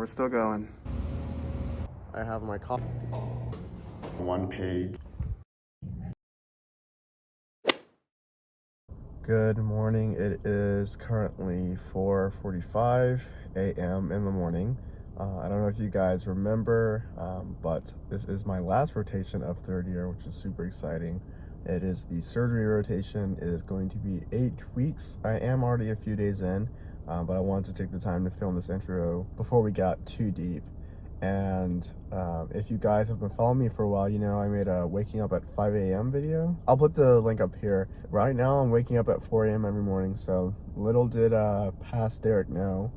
we're still going. I have my coffee. One page. Good morning. It is currently 4:45 a.m. in the morning. I don't know if you guys remember, but this is my last rotation of third year, which is super exciting. It is the surgery rotation. It is going to be 8 weeks. I am already a few days in, but I wanted to take the time to film this intro before we got too deep. And if you guys have been following me for a while, you know I made a waking up at 5 a.m. video. I'll put the link up here. Right now I'm waking up at 4 a.m. every morning, so little did past Derrick know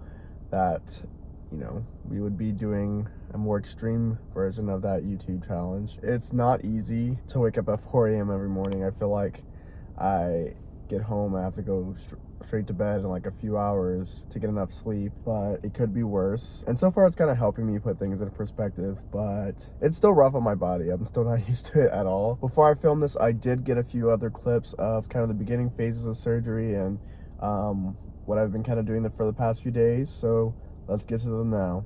that, you know, we would be doing a more extreme version of that YouTube challenge. It's not easy to wake up at 4 a.m. every morning. I feel like I get home, I have to go straight to bed in like a few hours to get enough sleep, but it could be worse. And so far it's kind of helping me put things in perspective, but it's still rough on my body. I'm still not used to it at all. Before I filmed this, I did get a few other clips of kind of the beginning phases of surgery and what I've been kind of doing for the past few days. So let's get to them now.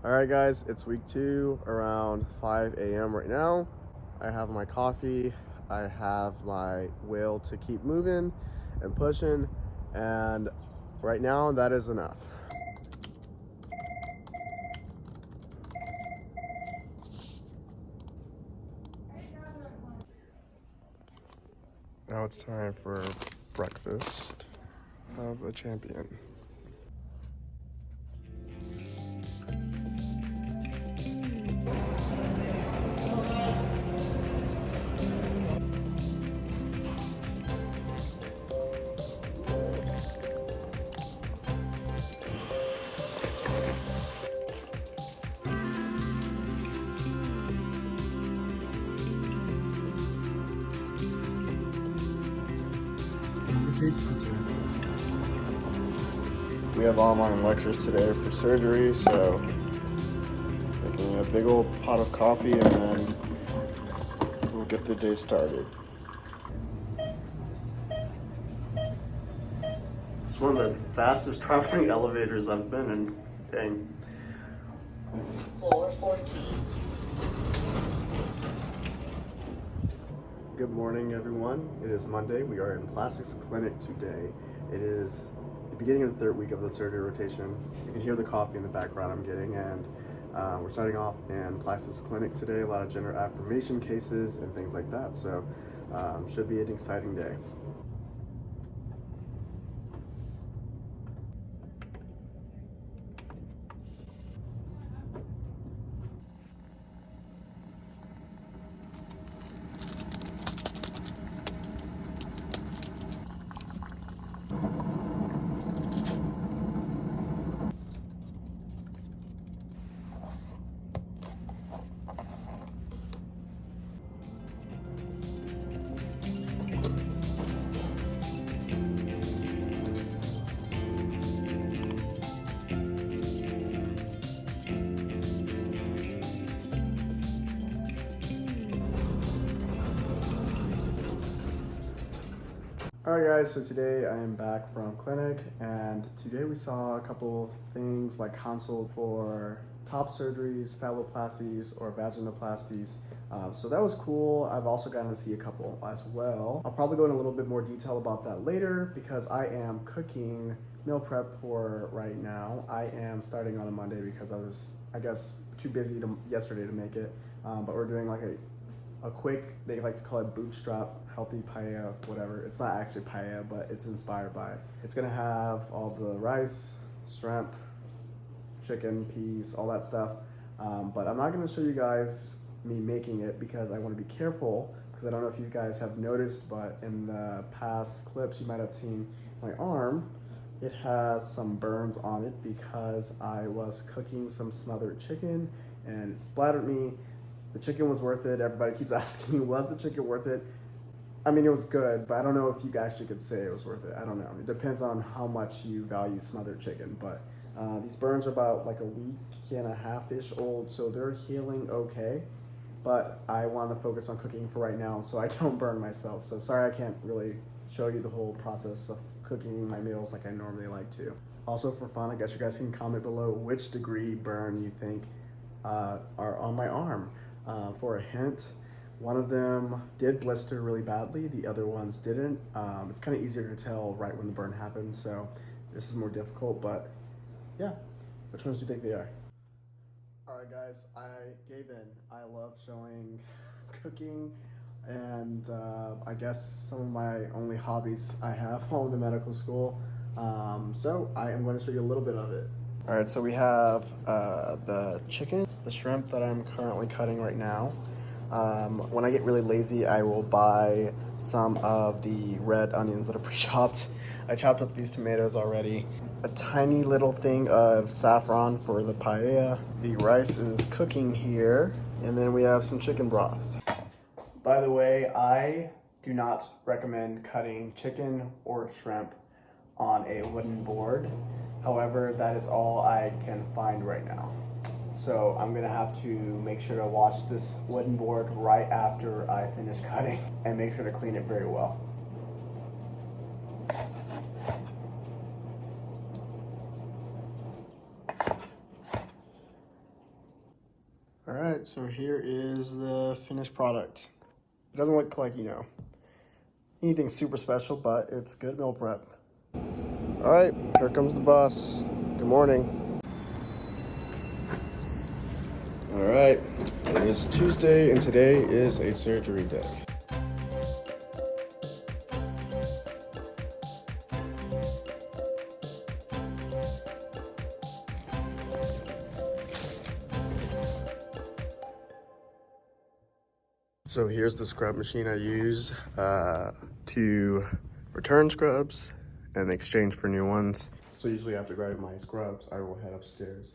All right, guys, it's week 2, around 5 a.m. right now. I have my coffee, I have my will to keep moving and pushing, and right now that is enough. Now it's time for breakfast of a champion. We have online lectures today for surgery, so making a big old pot of coffee and then we'll get the day started. It's one of the fastest traveling elevators I've been in. Dang. Floor 14. Good morning, everyone. It is Monday. We are in plastics clinic today. It is the beginning of the 3rd week of the surgery rotation. You can hear the coffee in the background I'm getting, and we're starting off in plastics clinic today. A lot of gender affirmation cases and things like that. So should be an exciting day. Alright guys, so today I am back from clinic, and today we saw a couple of things like consult for top surgeries, phalloplasties, or vaginoplasties. So that was cool. I've also gotten to see a couple as well. I'll probably go in a little bit more detail about that later because I am cooking meal prep for right now. I am starting on a Monday because I was, I guess, too busy yesterday to make it, but we're doing like a quick, they like to call it bootstrap healthy paella, whatever. It's not actually paella, but it's inspired by it. It's gonna have all the rice, shrimp, chicken, peas, all that stuff. But I'm not gonna show you guys me making it because I want to be careful, because I don't know if you guys have noticed, but in the past clips you might have seen my arm It has some burns on it because I was cooking some smothered chicken and it splattered me. The chicken was worth it. Everybody keeps asking me, was the chicken worth it? I mean, it was good, but I don't know if you actually could say it was worth it. I don't know. It depends on how much you value smothered chicken, but these burns are about like a week and a half-ish old, so they're healing okay. But I want to focus on cooking for right now so I don't burn myself. So sorry I can't really show you the whole process of cooking my meals like I normally like to. Also for fun, I guess you guys can comment below which degree burn you think are on my arm. For a hint, one of them did blister really badly, the other ones didn't. It's kind of easier to tell right when the burn happens, so this is more difficult, but yeah. Which ones do you think they are? Alright guys, I gave in. I love showing cooking and I guess some of my only hobbies I have while in medical school. So I am going to show you a little bit of it. Alright, so we have the chicken, the shrimp that I'm currently cutting right now. When I get really lazy, I will buy some of the red onions that are pre-chopped. I chopped up these tomatoes already. A tiny little thing of saffron for the paella. The rice is cooking here, and then we have some chicken broth. By the way, I do not recommend cutting chicken or shrimp on a wooden board. However, that is all I can find right now. So I'm gonna have to make sure to wash this wooden board right after I finish cutting and make sure to clean it very well. All right, so here is the finished product. It doesn't look like, anything super special, but it's good meal prep. All right, here comes the bus. Good morning. All right, it is Tuesday and today is a surgery day. So here's the scrub machine I use to return scrubs and exchange for new ones. So usually after grabbing my scrubs, I will head upstairs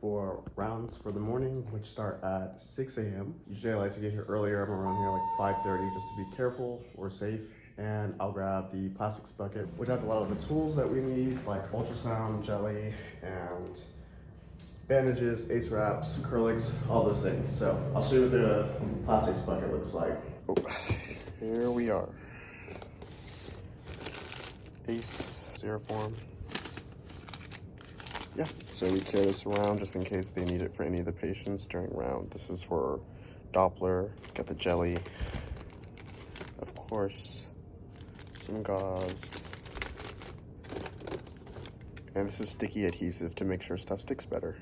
for rounds for the morning, which start at 6 a.m. Usually I like to get here earlier. I'm around here like 5:30 just to be careful or safe. And I'll grab the plastics bucket, which has a lot of the tools that we need, like ultrasound, jelly, and bandages, ace wraps, acrylics, all those things. So I'll show you what the plastics bucket looks like. Oh, here we are. Ace, Xeroform. Yeah, so we carry this around just in case they need it for any of the patients during round. This is for Doppler. Got the jelly. Of course, some gauze. And this is sticky adhesive to make sure stuff sticks better.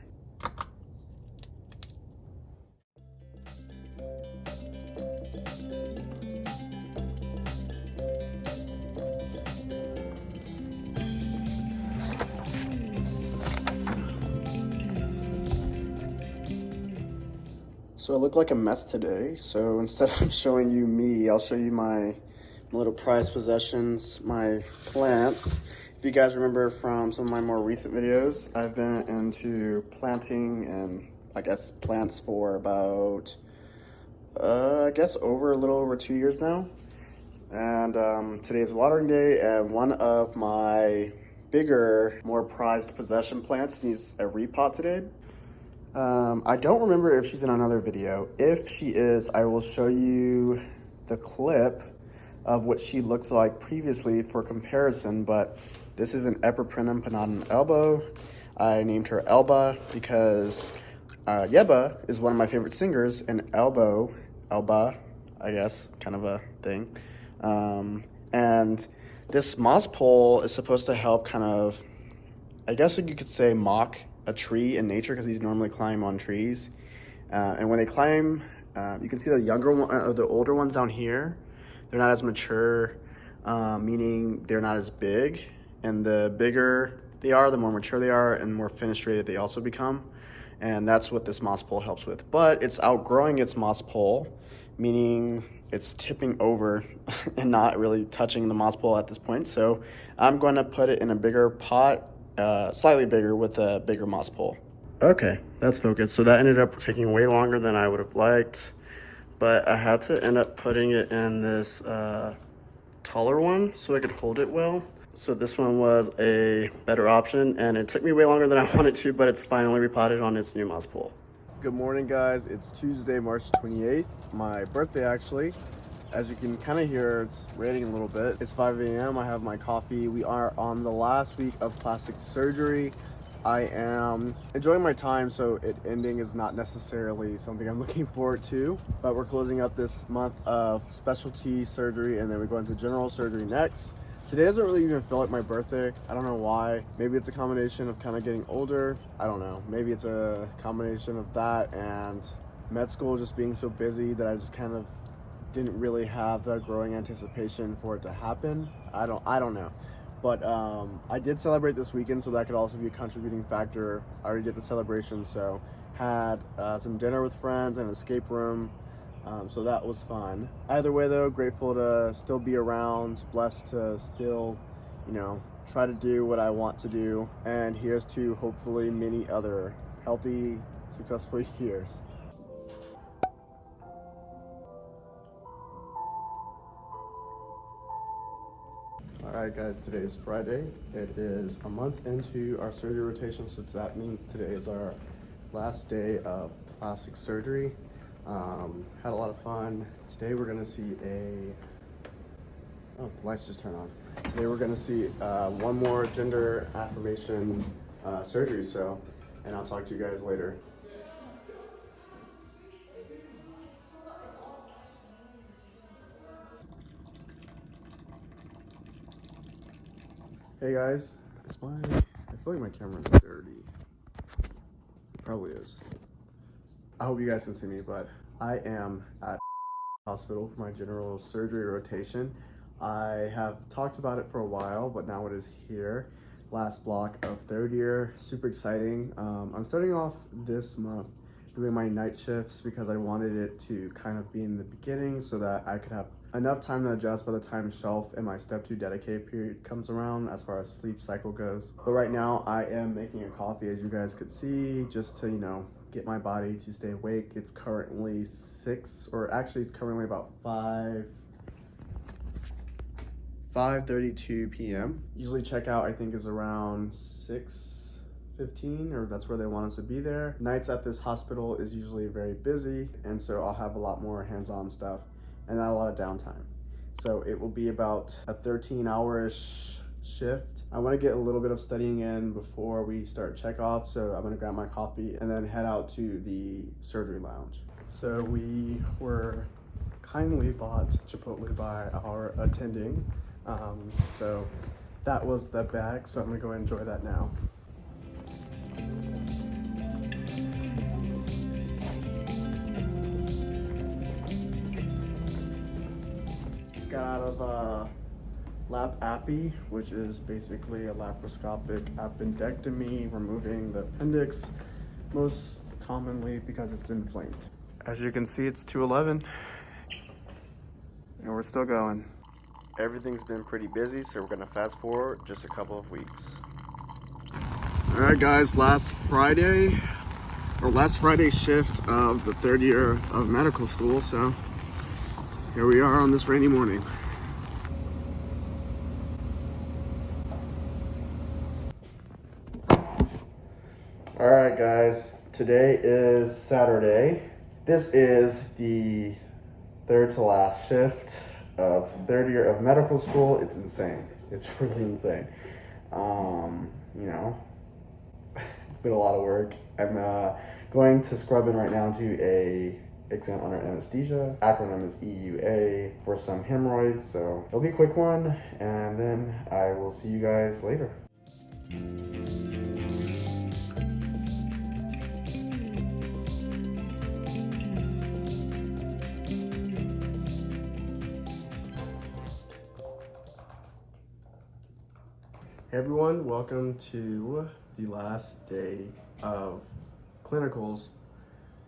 So I look like a mess today, so instead of showing you me, I'll show you my little prized possessions, my plants. If you guys remember from some of my more recent videos, I've been into planting and I guess plants for about, a little over 2 years now. And today is watering day, and one of my bigger, more prized possession plants needs a repot today. I don't remember if she's in another video. If she is, I will show you the clip of what she looked like previously for comparison, but this is an Epiprenum Panatum elbow. I named her Elba because Yeba is one of my favorite singers, and Elba, I guess, kind of a thing. And this moss pole is supposed to help kind of, I guess you could say, mock a tree in nature, because these normally climb on trees. And when they climb, you can see the younger one, or the older ones down here, they're not as mature, meaning they're not as big. And the bigger they are, the more mature they are, and more fenestrated they also become. And that's what this moss pole helps with. But it's outgrowing its moss pole, meaning it's tipping over and not really touching the moss pole at this point. So I'm going to put it in a bigger pot, slightly bigger with a bigger moss pole. Okay, that's focused. So that ended up taking way longer than I would have liked, but I had to end up putting it in this taller one so I could hold it well. So this one was a better option, and it took me way longer than I wanted to, but it's finally repotted on its new moss pole. Good morning, guys. It's Tuesday, March 28th, my birthday actually. As you can kind of hear, it's raining a little bit. It's 5 a.m. I have my coffee. We are on the last week of plastic surgery. I am enjoying my time, so it ending is not necessarily something I'm looking forward to, but we're closing up this month of specialty surgery, and then we go into general surgery next. Today doesn't really even feel like my birthday. I don't know why. Maybe it's a combination of kind of getting older. I don't know. Maybe it's a combination of that and med school just being so busy that I just kind of didn't really have the growing anticipation for it to happen. I don't know. But I did celebrate this weekend, so that could also be a contributing factor. I already did the celebration, so had some dinner with friends and an escape room. So that was fun. Either way though, grateful to still be around, blessed to still, try to do what I want to do. And here's to hopefully many other healthy, successful years. Alright guys, today is Friday. It is a month into our surgery rotation, so that means today is our last day of plastic surgery. Had a lot of fun. Today we're gonna see the lights just turned on. Today we're gonna see one more gender affirmation surgery, and I'll talk to you guys later. Hey guys, I feel like my camera's dirty. It probably is. I hope you guys can see me, but I am at hospital for my general surgery rotation. I have talked about it for a while, but now it is here. Last block of third year, super exciting. I'm starting off this month doing my night shifts because I wanted it to kind of be in the beginning so that I could have enough time to adjust by the time shelf and my step 2 dedicated period comes around as far as sleep cycle goes. But right now I am making a coffee, as you guys could see, just to, get my body to stay awake. It's currently it's currently about 5:32 p.m. Usually checkout I think is around 6:15, or that's where they want us to be there. Nights at this hospital is usually very busy, and so I'll have a lot more hands-on stuff and not a lot of downtime. So it will be about a 13-hour-ish shift. I want to get a little bit of studying in before we start checkoff, so I'm going to grab my coffee and then head out to the surgery lounge. So we were kindly bought Chipotle by our attending. So that was the bag, so I'm going to go enjoy that now. Just got out of lap-appy, which is basically a laparoscopic appendectomy, removing the appendix, most commonly because it's inflamed. As you can see, it's 2:11, and we're still going. Everything's been pretty busy, so we're gonna fast forward just a couple of weeks. All right, guys, last Friday shift of the third year of medical school, so here we are on this rainy morning. All right, guys, today is Saturday. This is the third to last shift of third year of medical school. It's insane. It's really insane. It's been a lot of work. I'm going to scrub in right now to a exam under anesthesia. Acronym is EUA for some hemorrhoids, so it'll be a quick one, and then I will see you guys later. Hey everyone, welcome to the last day of clinicals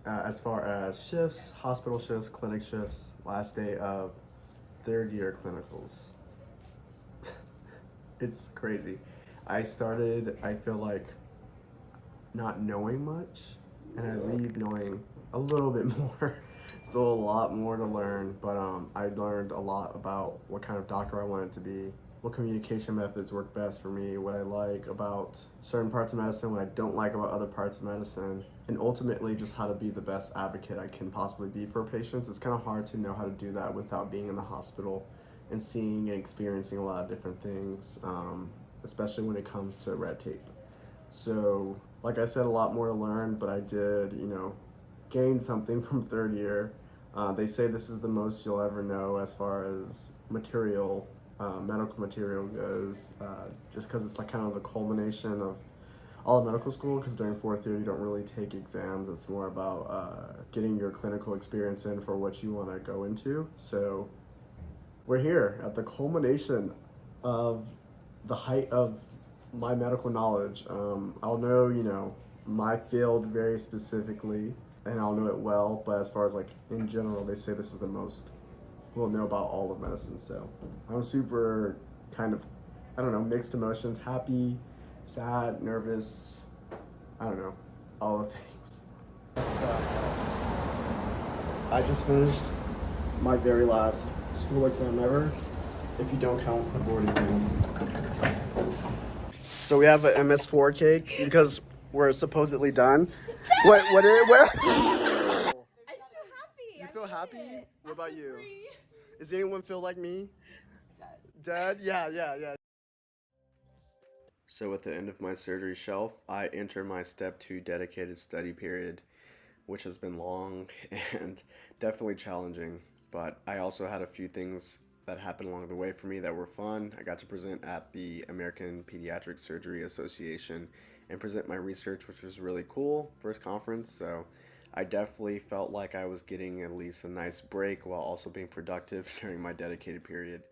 as far as shifts, hospital shifts, clinic shifts, last day of third year clinicals. It's crazy. I started, I feel like, not knowing much, and I leave knowing a little bit more. Still a lot more to learn, but I learned a lot about what kind of doctor I wanted to be, what communication methods work best for me, what I like about certain parts of medicine, what I don't like about other parts of medicine, and ultimately just how to be the best advocate I can possibly be for patients. It's kind of hard to know how to do that without being in the hospital and seeing and experiencing a lot of different things, especially when it comes to red tape. So, like I said, a lot more to learn, but I did, gain something from third year. They say this is the most you'll ever know as far as material, medical material goes, just because it's like kind of the culmination of all of medical school, because during fourth year you don't really take exams. It's more about getting your clinical experience in for what you want to go into. So we're here at the culmination of the height of my medical knowledge. I'll know, my field very specifically, and I'll know it well, but as far as like in general, they say this is the most we'll know about all of medicine. So I'm super kind of, I don't know, mixed emotions, happy, sad, nervous, I don't know, all the things. I just finished my very last school exam ever, if you don't count the board exam. So we have an MS4 cake because we're supposedly done. Where? I'm so happy. You feel happy? What about you? Does anyone feel like me? Dead? Yeah. So at the end of my surgery shelf, I enter my step 2 dedicated study period, which has been long and definitely challenging, but I also had a few things that happened along the way for me that were fun. I got to present at the American Pediatric Surgery Association and present my research, which was really cool. First conference, so I definitely felt like I was getting at least a nice break while also being productive during my dedicated period.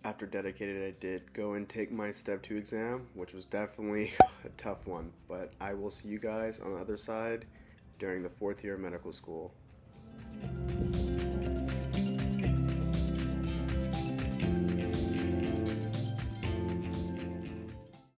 After dedicated, I did go and take my step 2 exam, which was definitely a tough one, but I will see you guys on the other side during the 4th year of medical school.